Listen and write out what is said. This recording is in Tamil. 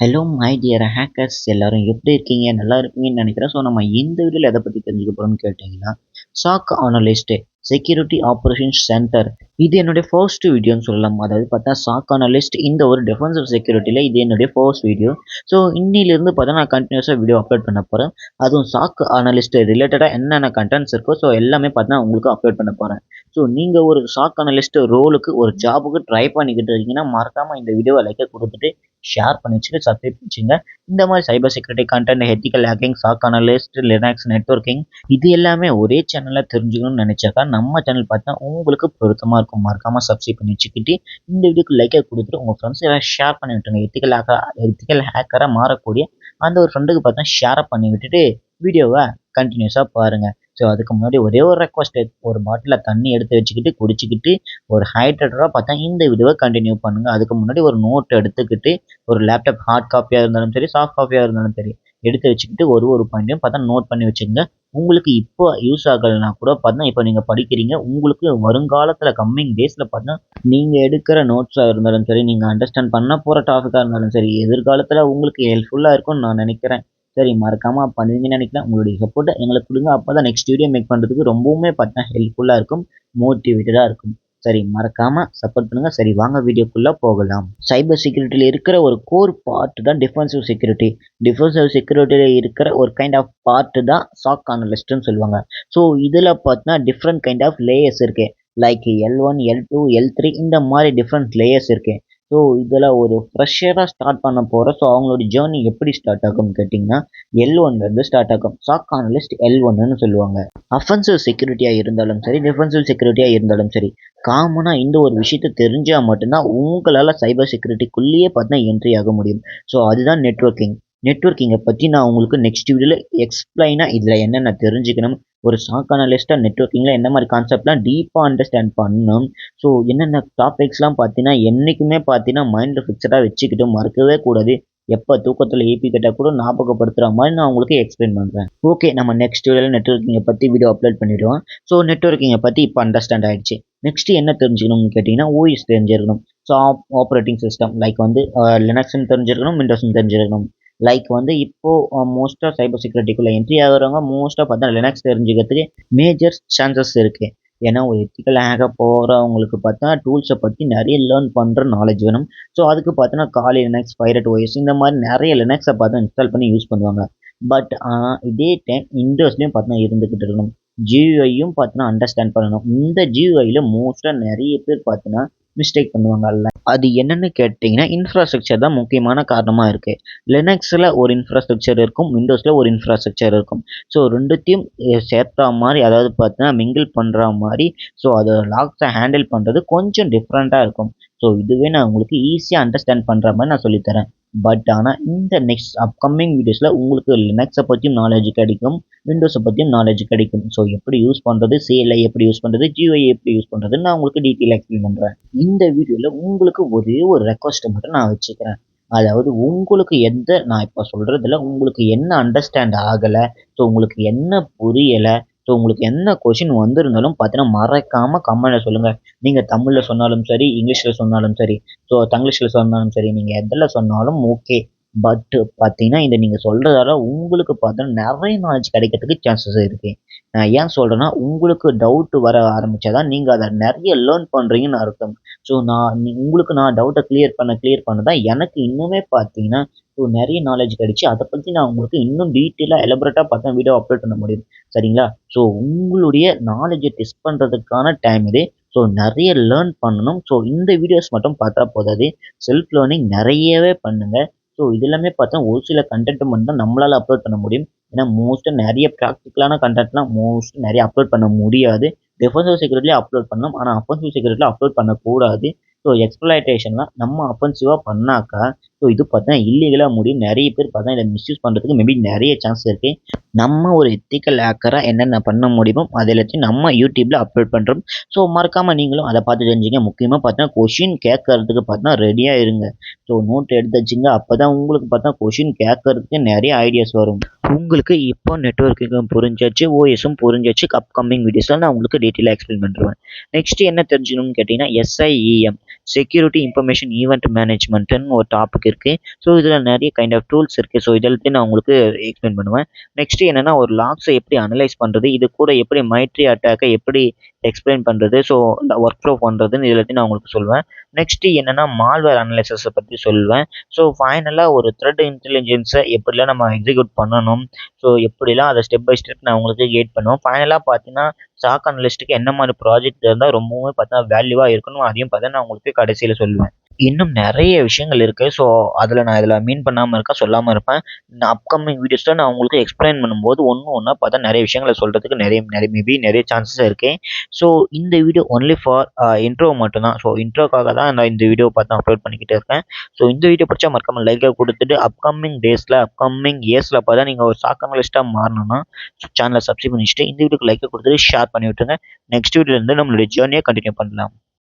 ஹலோ மை டியர் ஹேக்கர்ஸ் எல்லாரும் எப்படி இருக்கீங்க? நல்லா இருப்பீங்கன்னு நினைக்கிறேன். ஸோ நம்ம இந்த வீடியோவில் எதை பற்றி தெரிஞ்சுக்க போகிறோம்னு கேட்டிங்கன்னா, SOC analyst security operations center. இது என்னுடைய ஃபர்ஸ்ட் வீடியோன்னு சொல்லலாம். அதாவது பார்த்தா சாக் அனலிஸ்ட் இந்த ஒரு டிஃபென்சிவ் செக்யூரிட்டியில் இது என்னுடைய ஃபர்ஸ்ட் வீடியோ. ஸோ இன்னிலிருந்து பார்த்தா நான் கண்டினியூஸாக வீடியோ அப்லோட் பண்ண போகிறேன். அதுவும் சாக் அனலிஸ்ட் ரிலேட்டடாக என்னென்ன கண்டென்ட்ஸ் இருக்கோ ஸோ எல்லாமே பார்த்தா உங்களுக்கு அப்லோட் பண்ண போகிறேன். ஸோ நீங்கள் ஒரு சாக் அனலிஸ்ட் ரோலுக்கு ஒரு ஜாபுக்கு ட்ரை பண்ணிக்கிட்டு இருக்கீங்கன்னா மறக்காமல் இந்த வீடியோவை லைக்கை கொடுத்துட்டு ஷேர் பண்ணி வச்சுட்டு சப்ஸ்கிரைப் வச்சுங்க. இந்த மாதிரி cyber security content, ethical hacking, SOC analyst, Linux, networking இது எல்லாமே ஒரே சேனலில் தெரிஞ்சுக்கணும்னு நினச்சாக்கா நம்ம சேனல் பார்த்தா உங்களுக்கு பொருத்தமாக இருக்கும். மறக்காமல் சப்ஸ்கிரைப் பண்ணி வச்சுக்கிட்டு இந்த வீடியோக்கு லைக்கை கொடுத்துட்டு உங்கள் ஃப்ரெண்ட்ஸ் எல்லாம் ஷேர் பண்ணி விட்டுருங்க. எத்திக்கல் ஹேக்கராக மாறக்கூடிய அந்த ஒரு ஃப்ரெண்டுக்கு பார்த்தா ஷேர் பண்ணி விட்டுட்டு வீடியோவை கண்டினியூஸாக பாருங்கள். ஸோ அதுக்கு முன்னாடி ஒரே ஒரு ரெக்வஸ்ட், ஒரு பாட்டில் தண்ணி எடுத்து வச்சுக்கிட்டு குடிச்சிக்கிட்டு ஒரு ஹைட்ரேட்டராக பார்த்தா இந்த வீடியோவை கண்டினியூ பண்ணுங்கள். அதுக்கு முன்னாடி ஒரு நோட் எடுத்துக்கிட்டு ஒரு லேப்டாப் ஹார்ட் காப்பியாக இருந்தாலும் சரி, சாஃப்ட் காப்பியாக இருந்தாலும் சரி எடுத்து வச்சுக்கிட்டு ஒரு பாயிண்ட்டையும் பார்த்தா நோட் பண்ணி வச்சுக்கோங்க. உங்களுக்கு இப்போ யூஸ் ஆகலைன்னா கூட பார்த்தா இப்போ நீங்கள் படிக்கிறீங்க, உங்களுக்கு வருங்காலத்தில் கம்மிங் டேஸில் பார்த்தா நீங்கள் எடுக்கிற நோட்ஸாக இருந்தாலும் சரி, நீங்கள் அண்டர்ஸ்டாண்ட் பண்ண போகிற டாப்பிக்காக இருந்தாலும் சரி, எதிர்காலத்தில் உங்களுக்கு ஹெல்ப்ஃபுல்லாக இருக்கும்னு நான் நினைக்கிறேன். சரி, மறக்காமல் பண்ணுவீங்கன்னு நினைக்கிறேன். உங்களுடைய சப்போர்ட்டை எங்களுக்கு கொடுங்க. அப்போ தான் நெக்ஸ்ட் வீடியோ மேக் பண்ணுறதுக்கு ரொம்பவுமே பார்த்தா ஹெல்ப்ஃபுல்லாக இருக்கும், மோட்டிவேட்டடாக இருக்கும். சரி, மறக்காம சப்போர்ட் பண்ணுங்க. சரி, வாங்க வீடியோக்குள்ள போகலாம். சைபர் செக்யூரிட்டியில் இருக்கிற ஒரு கோர் பார்ட் தான் டிஃபென்சிவ் செக்யூரிட்டி. டிஃபென்சிவ் செக்யூரிட்டியில் இருக்கிற ஒரு கைண்ட் ஆஃப் பார்ட் தான் சாக் அனலிஸ்ட்னு சொல்லுவாங்க. ஸோ இதில் பார்த்தீங்கன்னா டிஃப்ரெண்ட் கைண்ட் ஆஃப் லேயர்ஸ் இருக்கு. லைக் L1, L2, L3 இந்த மாதிரி டிஃப்ரெண்ட் லேயர்ஸ் இருக்கு. ஸோ இதில் ஒரு ஃப்ரெஷராக ஸ்டார்ட் பண்ண போகிற ஸோ அவங்களோட ஜேர்னி எப்படி ஸ்டார்ட் ஆகும்னு கேட்டிங்கன்னா L1லேருந்து ஸ்டார்ட் ஆகும். சாக் அனலிஸ்ட் L1ன்னு சொல்லுவாங்க. அஃபென்சிவ் செக்யூரிட்டியாக இருந்தாலும் சரி, டிஃபென்சிவ் செக்யூரிட்டியாக இருந்தாலும் சரி, காமனாக இந்த ஒரு விஷயத்தை தெரிஞ்சால் மட்டும்தான் உங்களால் சைபர் செக்யூரிட்டிக்குள்ளேயே பார்த்தா என்ட்ரி ஆக முடியும். ஸோ அதுதான் நெட்வொர்க்கிங். நெட்வொர்க்கிங்கை பற்றி நான் உங்களுக்கு நெக்ஸ்ட் வீடியோவில் எக்ஸ்பிளைனாக இதில் என்னென்ன தெரிஞ்சுக்கணும், ஒரு சாக் அனலிஸ்ட்டாக நெட்வொர்க்கிங்கில் என்ன மாதிரி கான்செப்ட்லாம் டீப்பாக அண்டர்ஸ்டாண்ட் பண்ணணும். ஸோ என்னென்ன டாபிக்ஸ்லாம் பார்த்தீங்கன்னா என்றைக்குமே பார்த்தீங்கன்னா மைண்டில் ஃபிக்ஸடாக வச்சுக்கிட்டு மறக்கவே கூடாது. எப்போ தூக்கத்தில் ஏபி கேட்டால் கூட ஞாபகப்படுத்துகிற மாதிரி நான் உங்களுக்கு எக்ஸ்பிளைன் பண்ணுறேன். ஓகே, நம்ம நெக்ஸ்ட் வீடியோவில் நெட்வொர்க்கிங்கை பற்றி வீடியோ அப்லோட் பண்ணிவிடுவோம். ஸோ நெட்வொர்க்கிங்கை பற்றி இப்போ அண்டர்ஸ்டாண்ட் ஆகிடுச்சு. நெக்ஸ்ட் என்ன தெரிஞ்சுக்கணும்னு கேட்டிங்கன்னா ஓஎஸ் தெரிஞ்சிருக்கணும். ஸோ ஆப்ரேட்டிங் சிஸ்டம் லைக் வந்து லினக்ஸ்ன்னு தெரிஞ்சிருக்கணும், விண்டோஸ்ன்னு தெரிஞ்சிருக்கணும். லைக் வந்து இப்போது மோஸ்ட்டாக சைபர் செக்யூரிட்டிக்குள்ளே என்ட்ரி ஆகிறவங்க மோஸ்ட்டாக பார்த்தா லினக்ஸ் தெரிஞ்சுக்கிறதுக்கு மேஜர் சான்சஸ் இருக்குது. ஏன்னா ஒரு எத்திக்கல் ஹேக்காக போகிறவங்களுக்கு பார்த்தா டூல்ஸை பற்றி நிறைய லேர்ன் பண்ணுற நாலேஜ் வேணும். ஸோ அதுக்கு பார்த்தோன்னா காலி லினக்ஸ், பைரட் ஓஎஸ் இந்த மாதிரி நிறைய லினக்ஸை பார்த்து இன்ஸ்டால் பண்ணி யூஸ் பண்ணுவாங்க. பட் இதே டைம் விண்டோஸ்லேயும் பார்த்தா இருந்துக்கிட்டு இருக்கணும். ஜியூஐயும் பார்த்தோன்னா அண்டர்ஸ்டாண்ட் பண்ணணும். இந்த ஜியூஐயில் மோஸ்ட்டாக நிறைய பேர் பார்த்தோன்னா மிஸ்டேக் பண்ணுவாங்கல்ல, அது என்னென்னு கேட்டிங்கன்னா இன்ஃப்ராஸ்ட்ரக்சர் தான் முக்கியமான காரணமாக இருக்குது. லினக்ஸில் ஒரு இன்ஃப்ராஸ்ட்ரக்சர் இருக்கும், விண்டோஸில் ஒரு இன்ஃப்ராஸ்ட்ரக்சர் இருக்கும். ஸோ ரெண்டுத்தையும் சேர்த்தா மாதிரி, அதாவது பார்த்தீங்கன்னா மிங்கிள் பண்ணுற மாதிரி, ஸோ அதை லாக்ஸை ஹேண்டில் பண்ணுறது கொஞ்சம் டிஃப்ரெண்ட்டாக இருக்கும். ஸோ இதுவே நான் உங்களுக்கு ஈஸியாக அண்டர்ஸ்டாண்ட் பண்ணுற மாதிரி நான் சொல்லித்தரேன். பட் ஆனால் இந்த நெக்ஸ்ட் அப்கமிங் வீடியோஸில் உங்களுக்கு லினக்ஸை பற்றியும் நாலேஜ் கிடைக்கும், விண்டோஸை பற்றியும் நாலேஜ் கிடைக்கும். ஸோ எப்படி யூஸ் பண்ணுறது, CLI எப்படி யூஸ் பண்ணுறது, GUI எப்படி யூஸ் பண்ணுறதுன்னு நான் உங்களுக்கு டீட்டெயிலாக எக்ஸ்பிளைன் பண்ணுறேன். இந்த வீடியோவில் உங்களுக்கு ஒரே ஒரு ரெக்வஸ்ட்டை மட்டும் நான் வச்சுக்கிறேன். அதாவது உங்களுக்கு நான் இப்போ சொல்கிறதுல உங்களுக்கு என்ன அண்டர்ஸ்டாண்ட் ஆகலை, ஸோ உங்களுக்கு என்ன புரியலை, ஸோ உங்களுக்கு என்ன கொஷின் வந்திருந்தாலும் பார்த்தீங்கன்னா மறக்காமல் கமெண்ட்டில் சொல்லுங்கள். நீங்கள் தமிழில் சொன்னாலும் சரி, இங்கிலீஷில் சொன்னாலும் சரி, ஸோ தங்கிலீஷில் சொன்னாலும் சரி, நீங்கள் எதில் சொன்னாலும் ஓகே. பட்டு பார்த்தீங்கன்னா இதை நீங்கள் சொல்கிறதால உங்களுக்கு பார்த்தீங்கன்னா நிறைய நாலேஜ் கிடைக்கிறதுக்கு சான்சஸ் இருக்குது. நான் ஏன் சொல்கிறேன்னா உங்களுக்கு டவுட்டு வர ஆரம்பித்தாதான் நீங்கள் அதை நிறைய லேர்ன் பண்ணுறீங்கன்னு அர்த்தம். ஸோ உங்களுக்கு நான் டவுட்டை கிளியர் பண்ண தான் எனக்கு இன்னுமே பார்த்தீங்கன்னா ஸோ நிறைய நாலேஜ் கிடைச்சி அதை பற்றி நான் உங்களுக்கு இன்னும் டீட்டெயிலாக எலபரேட்டாக பார்த்தா வீடியோ அப்லோட் பண்ண முடியும். சரிங்களா? ஸோ உங்களுடைய நாலேஜை டெஸ்ட் பண்ணுறதுக்கான டைம் இது. ஸோ நிறைய லேர்ன் பண்ணணும். ஸோ இந்த வீடியோஸ் மட்டும் பார்த்தா போதாது, செல்ஃப் லேர்னிங் நிறையவே பண்ணுங்கள். ஸோ இது எல்லாமே பார்த்தா ஒரு சில கண்டென்ட் மட்டும் தான் நம்மளால் அப்லோட் பண்ண முடியும். ஏன்னா மோஸ்ட்டாக நிறைய ப்ராக்டிக்கலான கண்டென்ட்லாம் நிறைய அப்லோட் பண்ண முடியாது. டிஃபென்சிவ் செக்யூரிட்டியில் அப்லோட் பண்ணணும், ஆனால் அஃபென்சிவ் செக்யூரிட்டியில் அப்லோட் பண்ணக்கூடாது. ஸோ எக்ஸ்ப்ளாய்டேஷன்லாம் நம்ம அஃபென்சிவாக பண்ணாக்கா ஸோ இது பார்த்தா இல்லீகலாக முடியும். நிறைய பேர் பார்த்தா இதை மிஸ்யூஸ் பண்ணுறதுக்கு மேபி நிறைய சான்ஸ் இருக்குது. நம்ம ஒரு எத்திக்கல் ஹேக்கராக என்னென்ன பண்ண முடியுமோ அது எல்லாத்தையும் நம்ம யூடியூப்பில் அப்லோட் பண்ணுறோம். ஸோ மறக்காமல் நீங்களும் அதை பார்த்து தெரிஞ்சுங்க. முக்கியமாக பார்த்தா கொஷின் கேட்கறதுக்கு பார்த்தா ரெடியாக இருங்க. ஸோ நோட் எடுத்து வச்சுங்க. அப்போ தான் உங்களுக்கு பார்த்தா கொஷின் கேட்கறதுக்கு நிறைய ஐடியாஸ் வரும். உங்களுக்கு இப்போ நெட்வொர்க்கிங்கும் புரிஞ்சாச்சு, ஓஎஸும் புரிஞ்சாச்சு. அப்கமிங் வீடியோஸில் நான் உங்களுக்கு டீட்டெயிலாக எக்ஸ்பிளைன் பண்ணுறேன். நெக்ஸ்ட் என்ன தெரிஞ்சுக்கணும்னு கேட்டிங்கன்னா SIEM செக்யூரிட்டி இன்ஃபர்மேஷன் ஈவெண்ட் மேனேஜ்மெண்ட்டுன்னு ஒரு டாபிக் இருக்குது. ஸோ இதில் நிறைய கைண்ட் ஆஃப் டூல்ஸ் இருக்குது. ஸோ இதெல்லாத்தையும் நான் உங்களுக்கு எக்ஸ்பிளைன் பண்ணுவேன். நெக்ஸ்ட் என்னென்னா ஒரு லாக்ஸை எப்படி அனலைஸ் பண்ணுறது, இது கூட எப்படி மைட்ரி அட்டாக்கை எப்படி எக்ஸ்பிளைன் பண்ணுறது, ஸோ ஒர்க் ஃப்ளோ பண்ணுறதுன்னு எல்லாத்தையும் நான் உங்களுக்கு சொல்லுவேன். நெக்ஸ்ட்டு என்னென்னா மால்வேர் அனலைசஸை பற்றி சொல்லுவேன். ஸோ ஃபைனலாக ஒரு த்ரெட் இன்டெலிஜென்ஸை எப்படிலாம் நம்ம எக்ஸிக்யூட் பண்ணணும், ஸோ எப்படிலாம் அதை ஸ்டெப் பை ஸ்டெப் நான் உங்களுக்கு கைட் பண்ணுவேன். ஃபைனலாக பார்த்தீங்கன்னா சாக் அனலிஸ்ட்டுக்கு என்ன மாதிரி ப்ராஜெக்ட் இருந்தால் ரொம்பவுமே பார்த்தீங்கன்னா வேல்யூவாக இருக்கணும், அதையும் பார்த்தா நான் உங்களுக்கு கடைசியில் சொல்லுவேன். இன்னும் நிறைய விஷயங்கள் இருக்குது. ஸோ அதில் நான் இதில் மீன் பண்ணாமல் இருக்கேன், சொல்லாமல் இருப்பேன். நான் அப்கமிங் வீடியோஸில் நான் உங்களுக்கு எக்ஸ்பிளைன் பண்ணும்போது ஒன்றா பார்த்தா நிறைய விஷயங்களை சொல்கிறதுக்கு நிறைய சான்சஸ் இருக்குது. ஸோ இந்த வீடியோ ஒன்லி ஃபார் இன்ட்ரோ மட்டும்தான். ஸோ இன்ட்ரோக்காக தான் நான் இந்த வீடியோ பார்த்து அப்லோட் பண்ணிக்கிட்டே இருக்கேன். ஸோ இந்த வீடியோ பிடிச்சா மறக்காமல் லைக்காக கொடுத்துட்டு அப்கமிங் டேஸில் அப்கமிங் இயர்ஸில் பார்த்தா நீங்கள் ஒரு சாக் அனலிஸ்ட்டாக மாறணும்னா சேனலை சப்ஸ்கிரைப் பண்ணிச்சுட்டு இந்த வீடியோக்கு லைக்கை கொடுத்துட்டு ஷேர் பண்ணி விட்டுருங்க. நெக்ஸ்ட் வீடியோலேருந்து நம்மளுடைய ஜேர்னியை கண்டினியூ பண்ணலாம்.